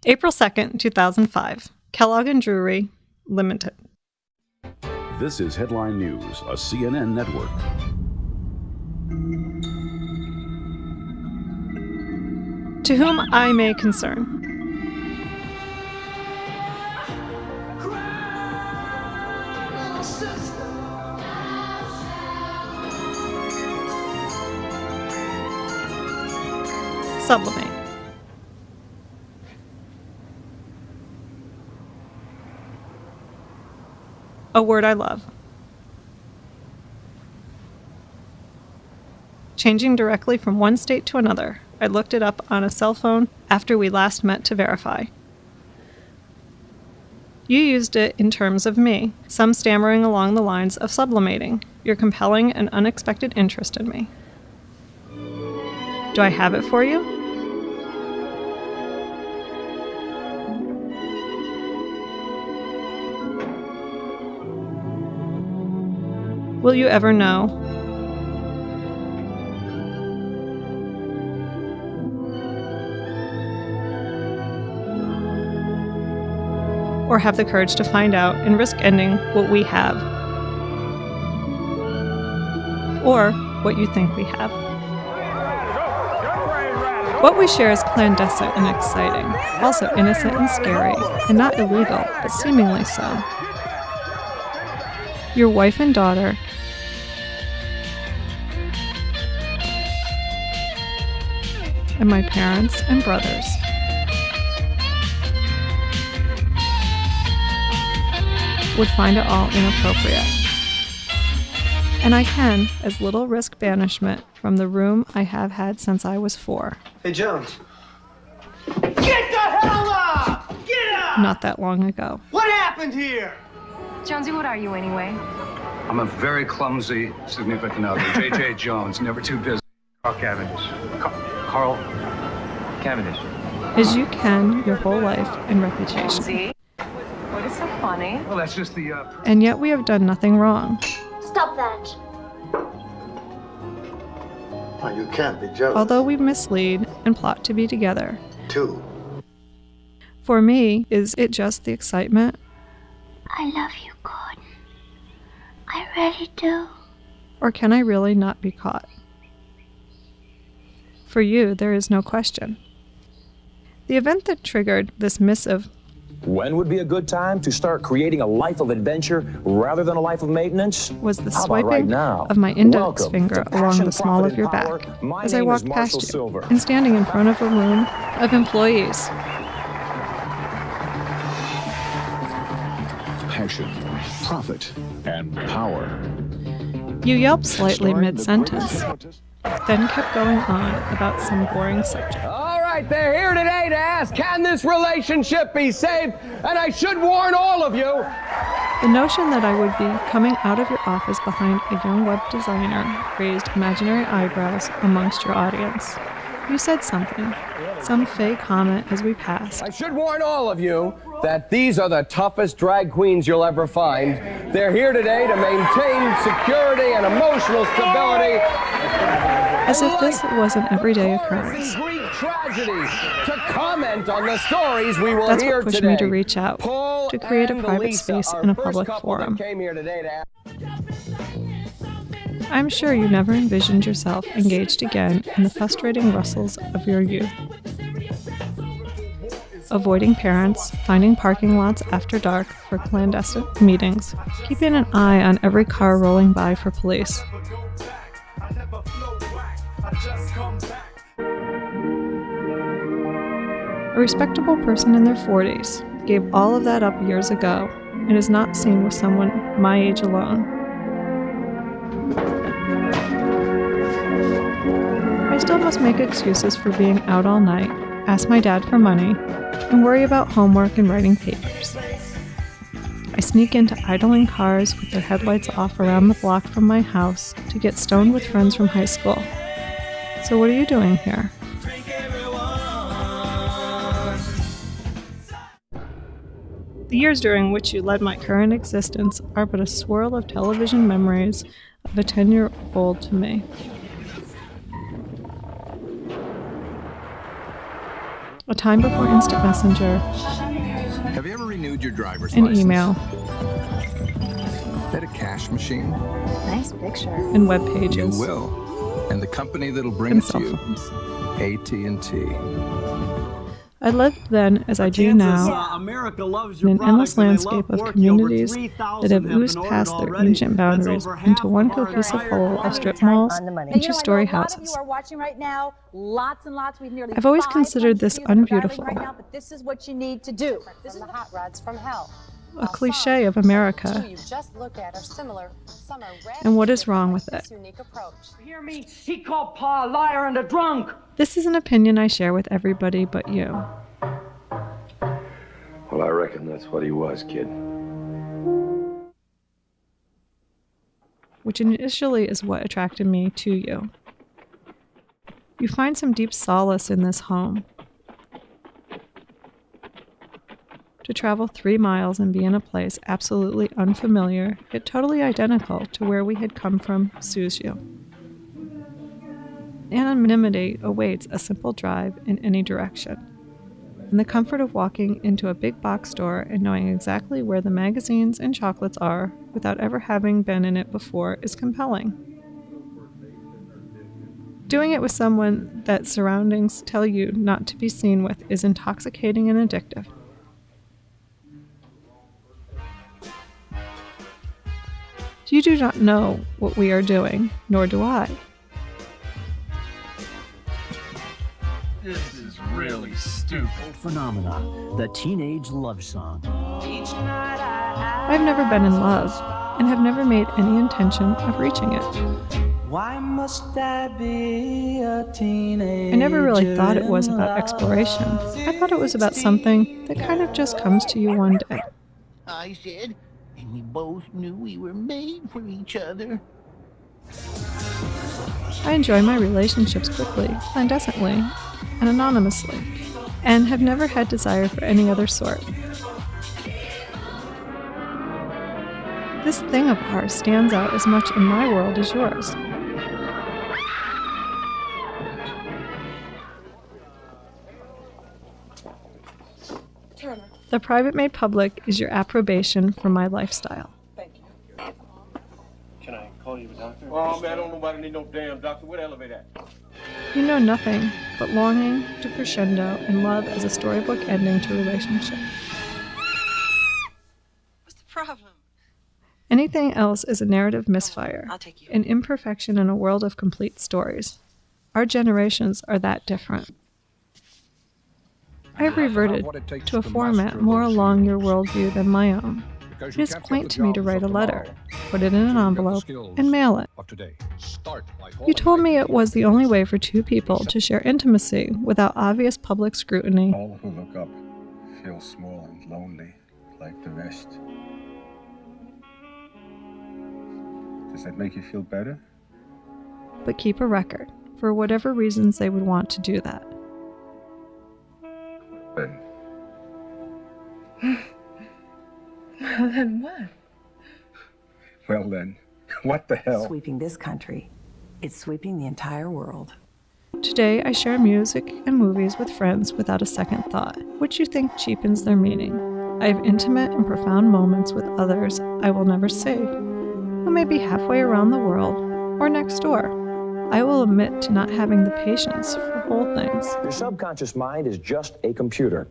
April 2nd, 2005. Kellogg and Drury, Limited. This is Headline News, a CNN network. To whom I may concern. Sublimate. A word I love. Changing directly from one state to another. I looked it up on a cell phone after we last met to verify. You used it in terms of me, some stammering along the lines of sublimating, your compelling and unexpected interest in me. Do I have it for you? Will you ever know? Or have the courage to find out and risk ending what we have? Or what you think we have? What we share is clandestine and exciting, also innocent and scary, and not illegal, but seemingly so. Your wife and daughter, and my parents and brothers. Would find it all inappropriate. And I can, as little risk banishment from the room I have had since I was 4. Hey, Jones. Get the hell up! Get up! Not that long ago. What happened here? Jonesy, what are you anyway? I'm a very clumsy significant other. J.J. Jones, never too busy. Carl Cavendish. Carl Cavendish. As you can your whole life and reputation. See? What is so funny? Well, that's just the, And yet we have done nothing wrong. Stop that. Well, you can't be jealous. Although we mislead and plot to be together. Too. For me, is it just the excitement? I love you, Gordon. I really do. Or can I really not be caught? For you, there is no question. The event that triggered this missive. When would be a good time to start creating a life of adventure rather than a life of maintenance? Was the How about right swiping now? of my index Welcome finger to along Passion, the small Profit, of your and Power. back My as I name walked is Marshall past you Silver. and standing in front of a room of employees. Passion, profit, and power. You yelped slightly mid-sentence, then kept going on about some boring subject. All right, they're here today to ask, can this relationship be saved? And I should warn all of you. The notion that I would be coming out of your office behind a young web designer raised imaginary eyebrows amongst your audience. You said something, some fake comment as we passed. I should warn all of you that these are the toughest drag queens you'll ever find. They're here today to maintain security and emotional stability. As if this was an everyday occurrence. Greek tragedy, to comment on the stories we will That's hear what pushed today. me to reach out, Paul to create a and private Lisa, space our in a first public couple that forum. came here today to I'm sure you never envisioned yourself engaged again in the frustrating rustles of your youth. Avoiding parents, finding parking lots after dark for clandestine meetings, keeping an eye on every car rolling by for police. A respectable person in their 40s gave all of that up years ago and is not seen with someone my age alone. I still must make excuses for being out all night, ask my dad for money, and worry about homework and writing papers. I sneak into idling cars with their headlights off around the block from my house to get stoned with friends from high school. So what are you doing here? The years during which you led my current existence are but a swirl of television memories of a 10-year-old to me. a time before instant messenger, Have you ever renewed your driver's and license? email, Is that a cash machine? Nice picture. and web You pages, will. And the company that'll bring and it to cell you, phones. AT&T. I lived then, as I do now, America loves in your an endless products and they landscape love of Porky. Over communities 3,000 that have been oozed ordered past their already. ancient That's boundaries over half into of one our cohesive entire whole of quantity. strip malls On the money. and two-story houses. Watching right now, lots and lots. We've nearly I've always considered this unbeautiful, right now, but this is what you need to do. This is the hot rods from hell. a cliche of America, You just look at are similar. Some are red. and what is wrong with it? Unique approach. Hear me? He called Pa a liar and a drunk. This is an opinion I share with everybody but you. Well, I reckon that's what he was, kid. Which initially is what attracted me to you. You find some deep solace in this home. To travel 3 miles and be in a place absolutely unfamiliar, yet totally identical to where we had come from, soothes you. Anonymity awaits a simple drive in any direction. And the comfort of walking into a big box store and knowing exactly where the magazines and chocolates are without ever having been in it before is compelling. Doing it with someone that surroundings tell you not to be seen with is intoxicating and addictive. You do not know what we are doing, nor do I. This is really stupid. Phenomena, the teenage love song. I've never been in love, and have never made any intention of reaching it. Why must I be a teenager? I never really thought it was about exploration. I thought it was about something that kind of just comes to you one day. I said, and we both knew we were made for each other. I enjoy my relationships quickly, clandestinely, and anonymously, and have never had desire for any other sort. This thing of ours stands out as much in my world as yours. The private made public is your approbation for my lifestyle. Can I call you a doctor? Oh, man, I don't nobody need no damn doctor. Where the elevator at? You know nothing but longing to crescendo and love as a storybook ending to relationship. What's the problem? Anything else is a narrative misfire, I'll take you. an imperfection in a world of complete stories. Our generations are that different. I have reverted to a format more along your worldview than my own. It is quaint to me to write a letter, put it in an envelope, and mail it. You told me it was the only way for two people to share intimacy without obvious public scrutiny. All who look up feel small and lonely, like the rest. Does that make you feel better? But keep a record, for whatever reasons they would want to do that. Ben. Well, then what? Well then, what the hell? Sweeping this country. It's sweeping the entire world. Today I share music and movies with friends without a second thought, which you think cheapens their meaning. I have intimate and profound moments with others I will never see, who may be halfway around the world or next door. I will admit to not having the patience for whole things. Your subconscious mind is just a computer.